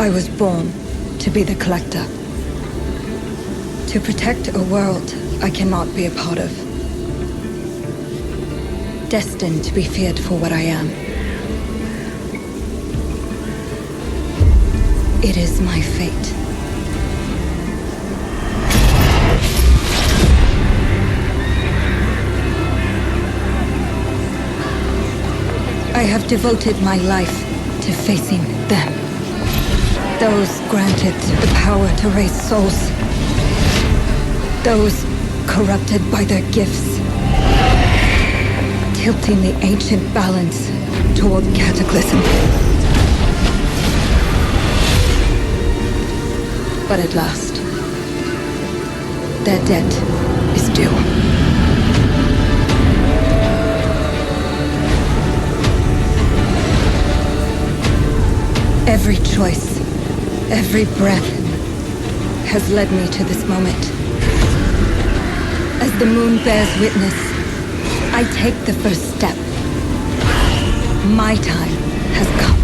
I was born to be the collector. To protect a world I cannot be a part of. Destined to be feared for what I am. It is my fate. I have devoted my life to facing them. Those granted the power to raise souls. Those corrupted by their gifts. Tilting the ancient balance toward cataclysm. But at last, their debt is due. Every choice, every breath has led me to this moment. As the moon bears witness, I take the first step. My time has come.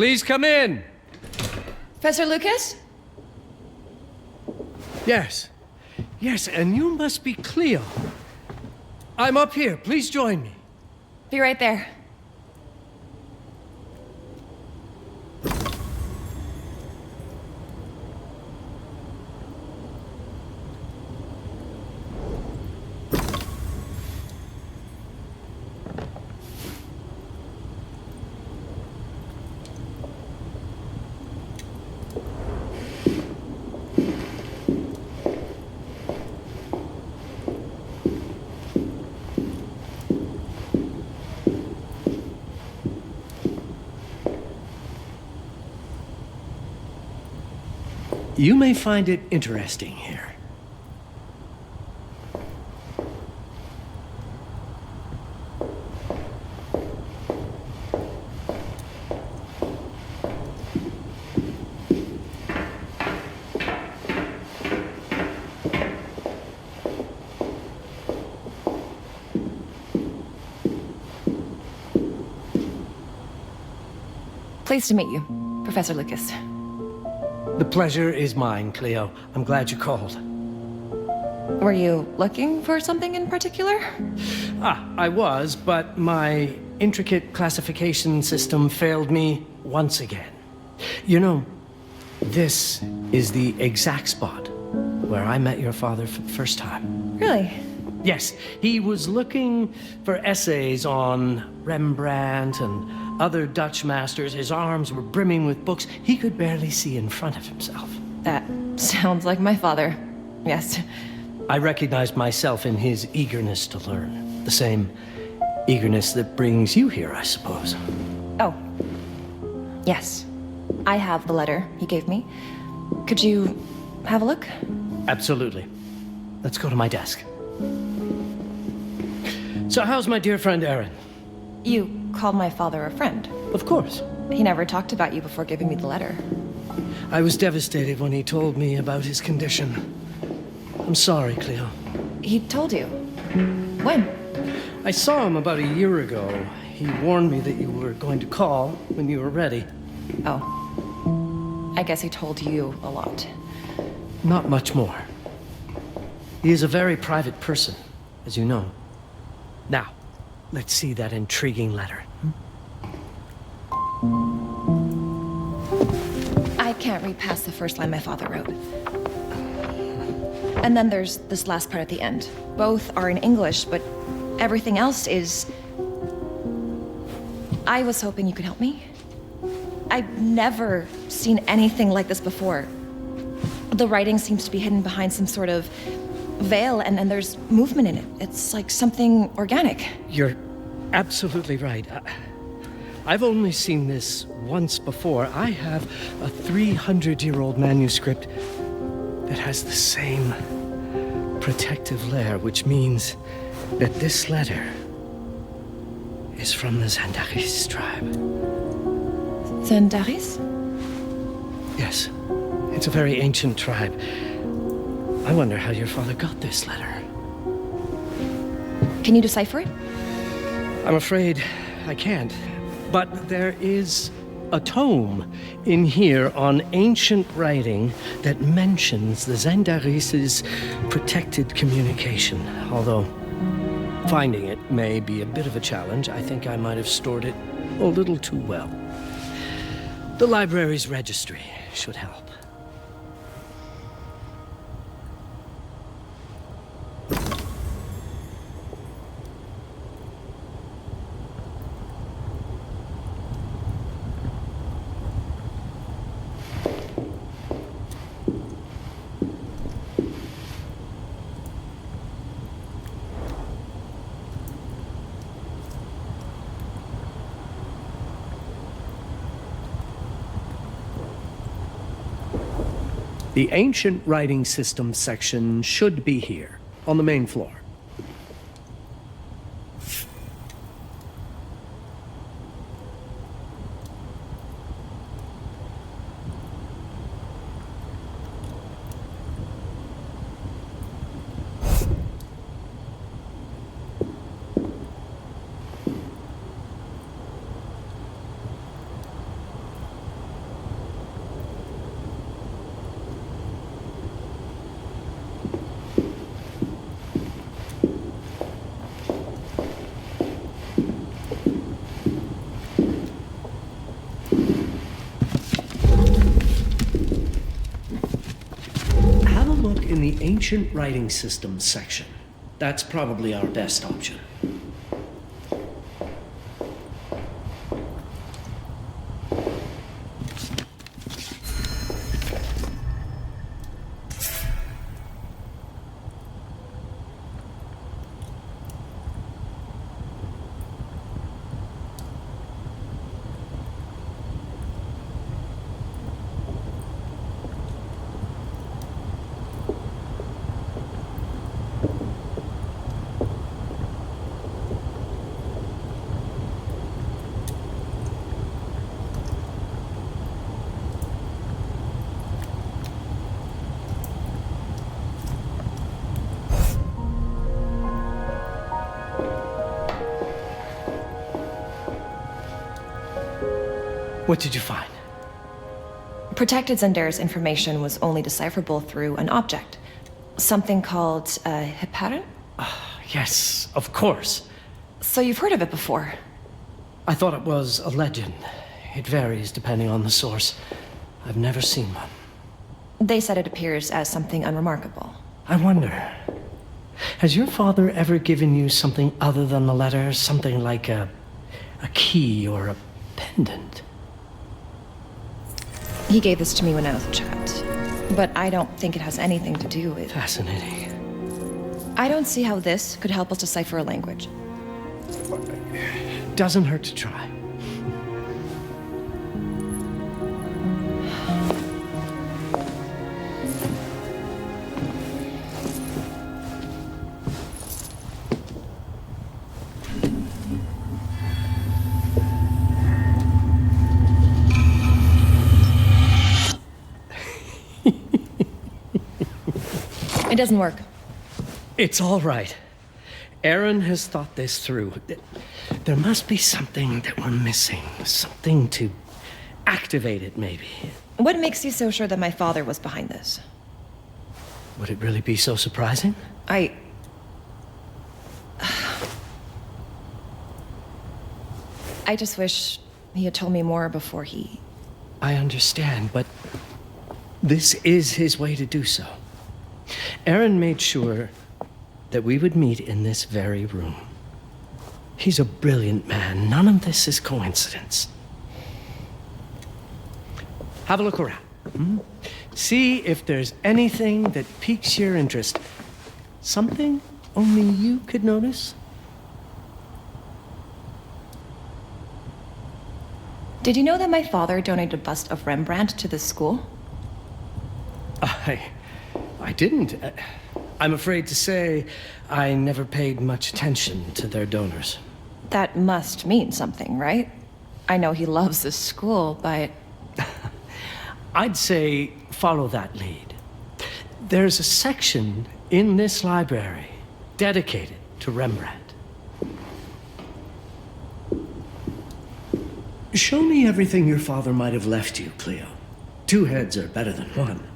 Please come in. Professor Lucas? Yes. Yes, and you must be Cleo. I'm up here. Please join me. Be right there. You may find it interesting here. Pleased to meet you, Professor Lucas. The pleasure is mine, Cleo. I'm glad you called. Were you looking for something in particular? I was, but my intricate classification system failed me once again. You know, this is the exact spot where I met your father for the first time. Really? Yes, he was looking for essays on Rembrandt and other Dutch masters. His arms were brimming with books. He could barely see in front of himself. That sounds like my father. Yes. I recognized myself in his eagerness to learn. The same eagerness that brings you here, I suppose. Oh. Yes. I have the letter he gave me. Could you have a look? Absolutely. Let's go to my desk. So how's my dear friend Aaron? You called my father a friend. Of course. He never talked about you before giving me the letter. I was devastated when he told me about his condition. I'm sorry, Cleo. He told you? When? I saw him about a year ago. He warned me that you were going to call when you were ready. Oh. I guess he told you a lot. Not much more. He is a very private person, as you know. Now, let's see that intriguing letter. I can't read past the first line my father wrote. And then there's this last part at the end. Both are in English, but everything else is... I was hoping you could help me. I've never seen anything like this before. The writing seems to be hidden behind some sort of veil, and there's movement in it. It's like something organic. You're absolutely right. I've only seen this once before. I have a 300-year-old manuscript that has the same protective layer, which means that this letter is from the Zandaris tribe. Zandaris? Yes. It's a very ancient tribe. I wonder how your father got this letter. Can you decipher it? I'm afraid I can't. But there is a tome in here on ancient writing that mentions the Zandaris' protected communication. Although finding it may be a bit of a challenge. I think I might have stored it a little too well. The library's registry should help. The ancient writing system section should be here, on the main floor. look in the Ancient Writing Systems section. That's probably our best option. What did you find? Protected Zendare's information was only decipherable through an object. Something called a heparin? Yes, of course. So you've heard of it before? I thought it was a legend. It varies depending on the source. I've never seen one. They said it appears as something unremarkable. I wonder, has your father ever given you something other than the letter? Something like a key or a pendant? He gave this to me when I was a child. But I don't think it has anything to do with... Fascinating. I don't see how this could help us decipher a language. Doesn't hurt to try. It doesn't work. It's all right. Aaron has thought this through. There must be something that we're missing. Something to activate it, maybe. What makes you so sure that my father was behind this? Would it really be so surprising? I just wish he had told me more before he... I understand, but this is his way to do so. Aaron made sure that we would meet in this very room. He's a brilliant man. None of this is coincidence. Have a look around. See if there's anything that piques your interest. Something only you could notice. Did you know that my father donated a bust of Rembrandt to this school? I didn't. I'm afraid to say I never paid much attention to their donors. That must mean something, right? I know he loves this school, but... I'd say follow that lead. There's a section in this library dedicated to Rembrandt. Show me everything your father might have left you, Cleo. 2 heads are better than 1.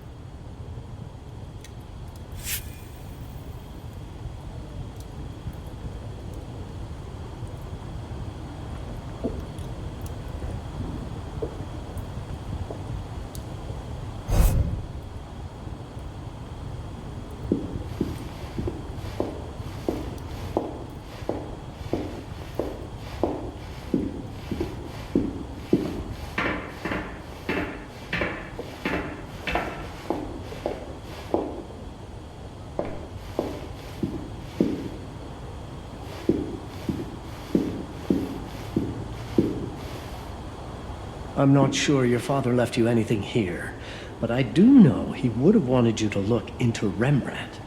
I'm not sure your father left you anything here, but I do know he would have wanted you to look into Rembrandt.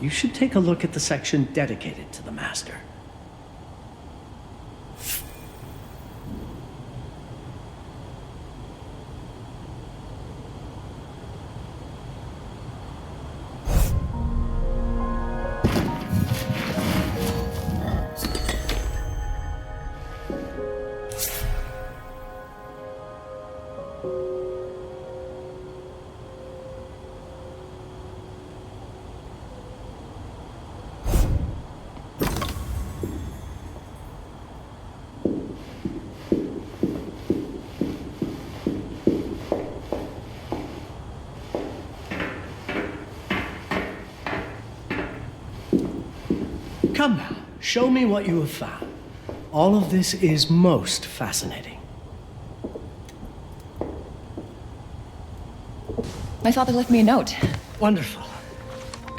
You should take a look at the section dedicated to the master. Come now, show me what you have found. All of this is most fascinating. My father left me a note. Wonderful.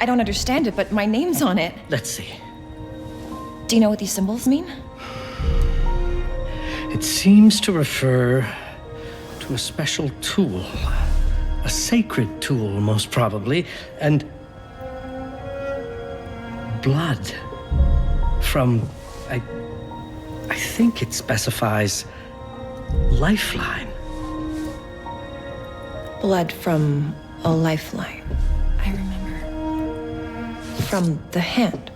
I don't understand it, but my name's on it. Let's see. Do you know what these symbols mean? It seems to refer to a special tool. A sacred tool, most probably, and blood from, I think it specifies lifeline. Blood from a lifeline. I remember. From the hand.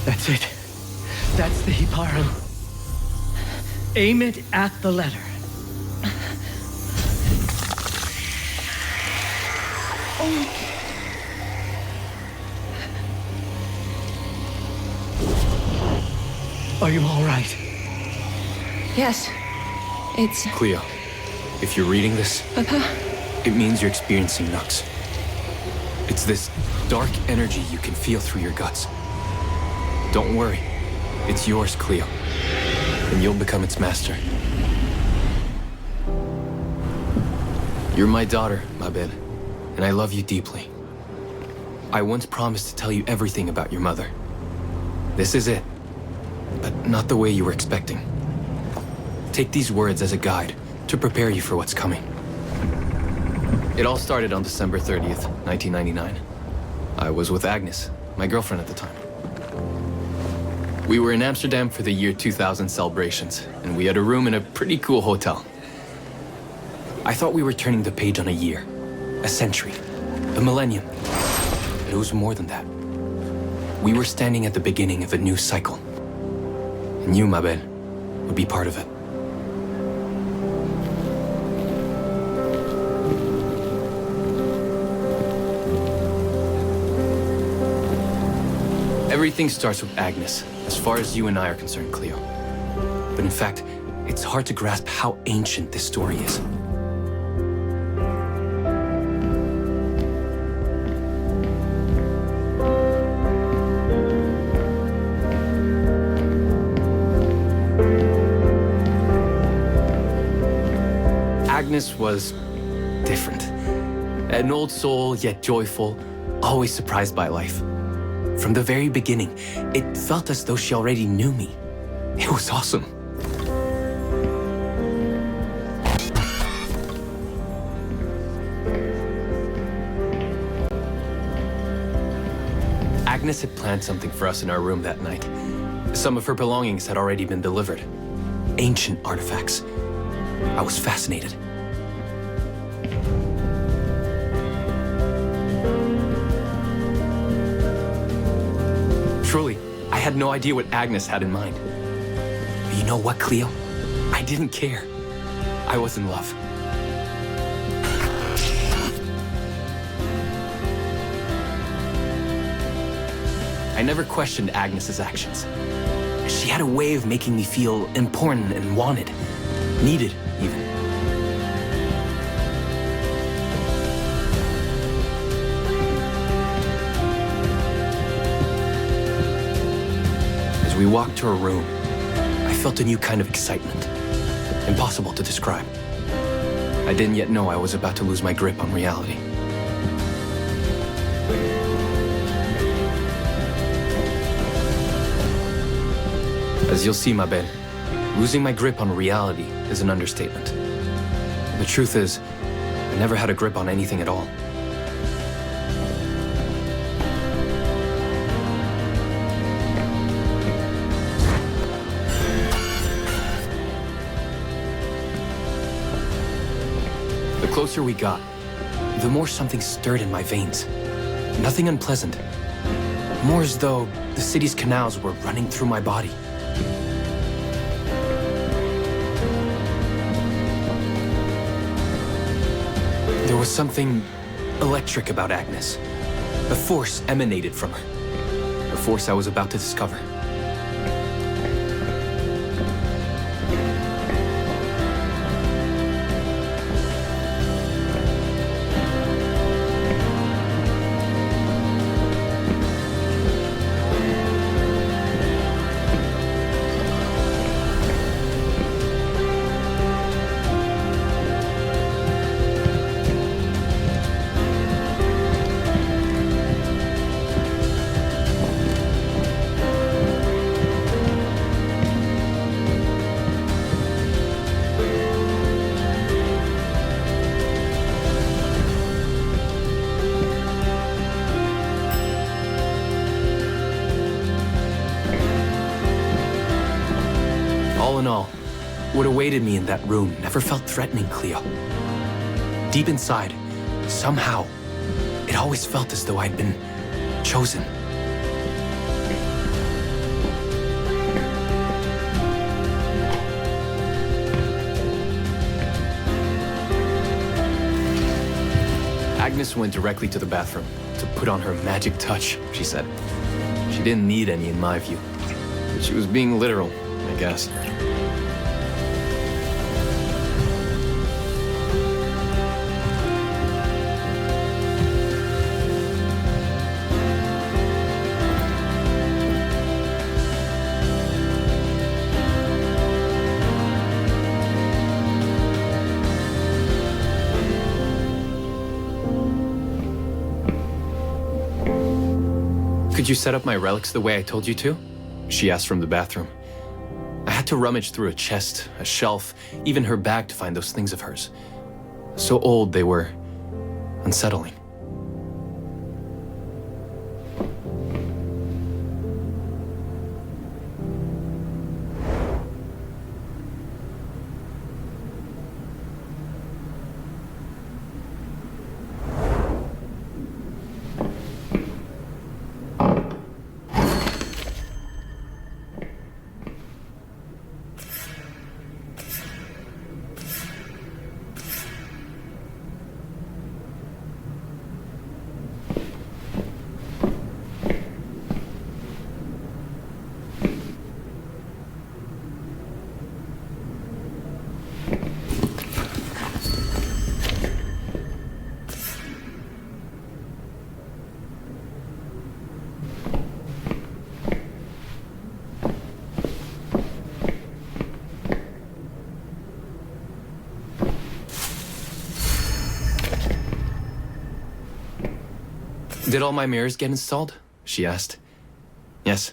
That's it. That's the Hiparum. Aim it at the letter. Are you all right? Yes. It's... Cleo, if you're reading this, Papa? it means you're experiencing Nux. It's this dark energy you can feel through your guts. Don't worry. It's yours, Cleo. And you'll become its master. You're my daughter, ma belle, and I love you deeply. I once promised to tell you everything about your mother. This is it, but not the way you were expecting. Take these words as a guide to prepare you for what's coming. It all started on December 30th, 1999. I was with Agnes, my girlfriend at the time. We were in Amsterdam for the year 2000 celebrations, and we had a room in a pretty cool hotel. I thought we were turning the page on a year, a century, a millennium. But it was more than that. We were standing at the beginning of a new cycle. And you, ma belle, would be part of it. Everything starts with Agnes, as far as you and I are concerned, Cleo. But in fact, it's hard to grasp how ancient this story is. Agnes was different. An old soul, yet joyful, always surprised by life. From the very beginning, it felt as though she already knew me. It was awesome. Agnes had planned something for us in our room that night. Some of her belongings had already been delivered. Ancient artifacts. I was fascinated. Truly, I had no idea what Agnes had in mind. But you know what, Cleo? I didn't care. I was in love. I never questioned Agnes's actions. She had a way of making me feel important and wanted. Needed, even. As we walked to her room, I felt a new kind of excitement. Impossible to describe. I didn't yet know I was about to lose my grip on reality. As you'll see, ma belle, losing my grip on reality is an understatement. The truth is, I never had a grip on anything at all. The closer we got, the more something stirred in my veins. Nothing unpleasant. More as though the city's canals were running through my body. There was something electric about Agnes. A force emanated from her. A force I was about to discover. All in all, what awaited me in that room never felt threatening, Cleo. Deep inside, somehow, it always felt as though I'd been chosen. Agnes went directly to the bathroom to put on her magic touch, she said. She didn't need any in my view. But she was being literal, I guess. Could you set up my relics the way I told you to? She asked from the bathroom. I had to rummage through a chest, a shelf, even her bag to find those things of hers. So old they were unsettling. Did all my mirrors get installed? She asked. Yes.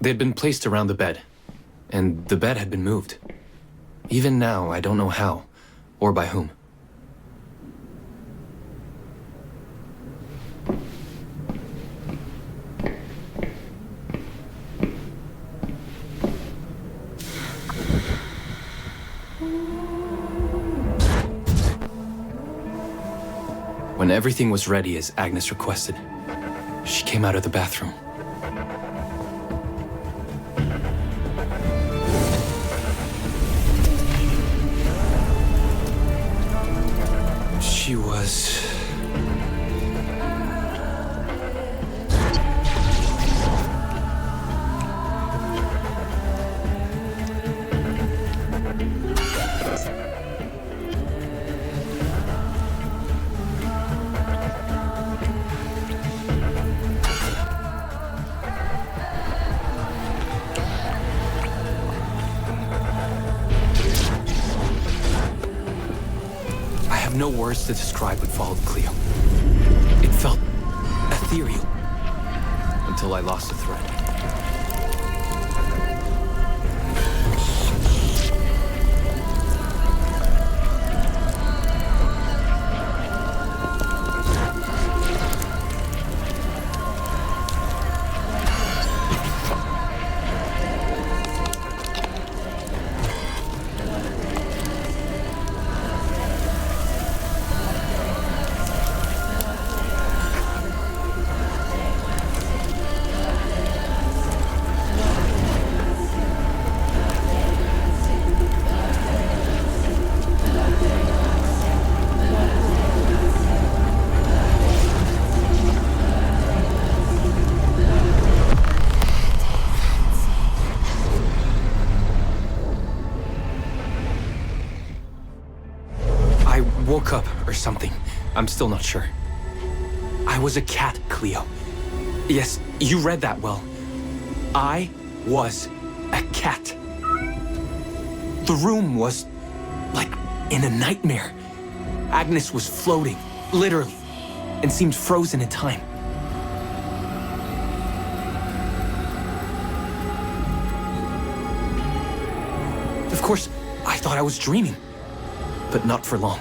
They had been placed around the bed, and the bed had been moved. Even now, I don't know how, or by whom. When everything was ready as Agnes requested, she came out of the bathroom. She was... no words to describe what followed, Cleo. It felt ethereal until I lost the thread. woke up or something. I'm still not sure. I was a cat, Cleo. Yes, you read that well. I was a cat. The room was like in a nightmare. Agnes was floating, literally, and seemed frozen in time. Of course, I thought I was dreaming, but not for long.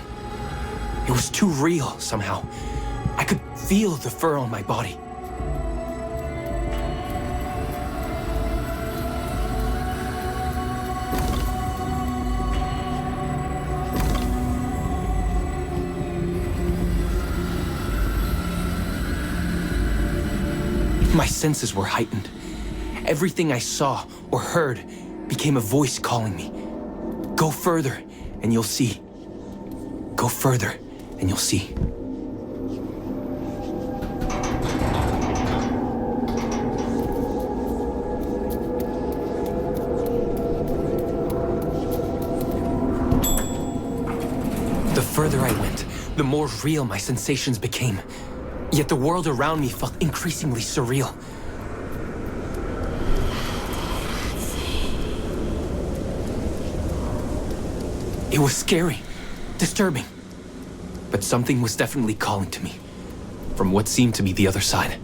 It was too real somehow. I could feel the fur on my body. My senses were heightened. Everything I saw or heard became a voice calling me. Go further, and you'll see. Go further, and you'll see. The further I went, the more real my sensations became. Yet the world around me felt increasingly surreal. It was scary, disturbing, but something was definitely calling to me from what seemed to be the other side.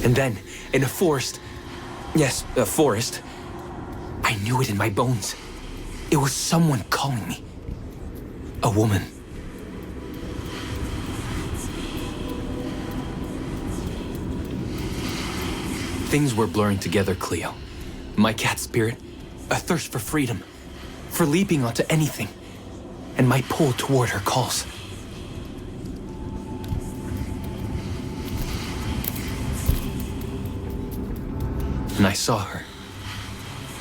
And then, in a forest, yes, a forest, I knew it in my bones. It was someone calling me. A woman. Things were blurring together, Cleo. My cat spirit, a thirst for freedom, for leaping onto anything, and my pull toward her calls. And I saw her,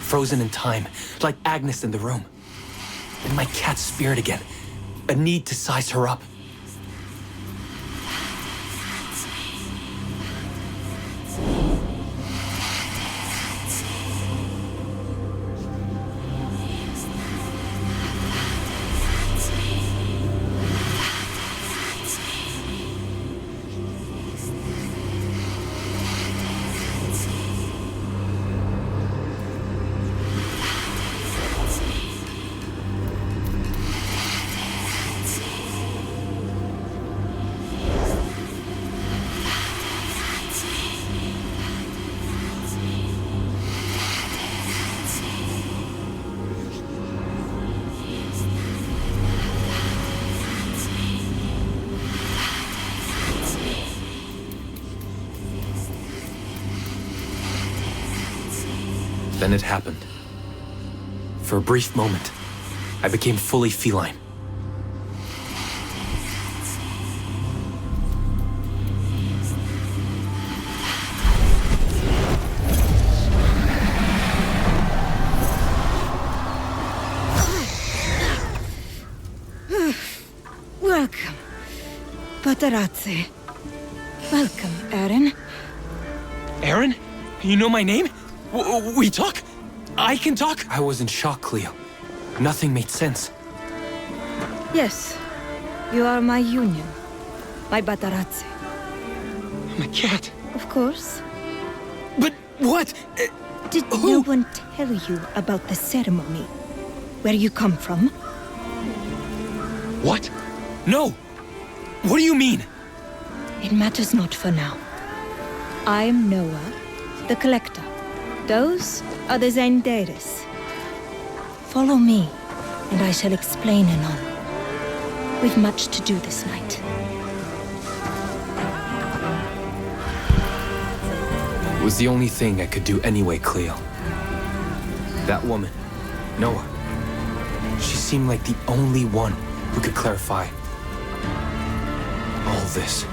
frozen in time, like Agnes in the room. And my cat's spirit again, a need to size her up. Then it happened. For a brief moment, I became fully feline. Welcome, Paparazzi. Welcome, Aaron. Aaron? You know my name? We talk? I can talk? I was in shock, Cleo. Nothing made sense. Yes, you are my union, my Paparazzi. My cat. Of course. But what? Did no one tell you about the ceremony? Where you come from? What? No! What do you mean? It matters not for now. I am Noah, the Collector. Those are the Zendaris. Follow me, and I shall explain anon. We've much to do this night. It was the only thing I could do anyway, Cleo. That woman, Noah, she seemed like the only one who could clarify all this.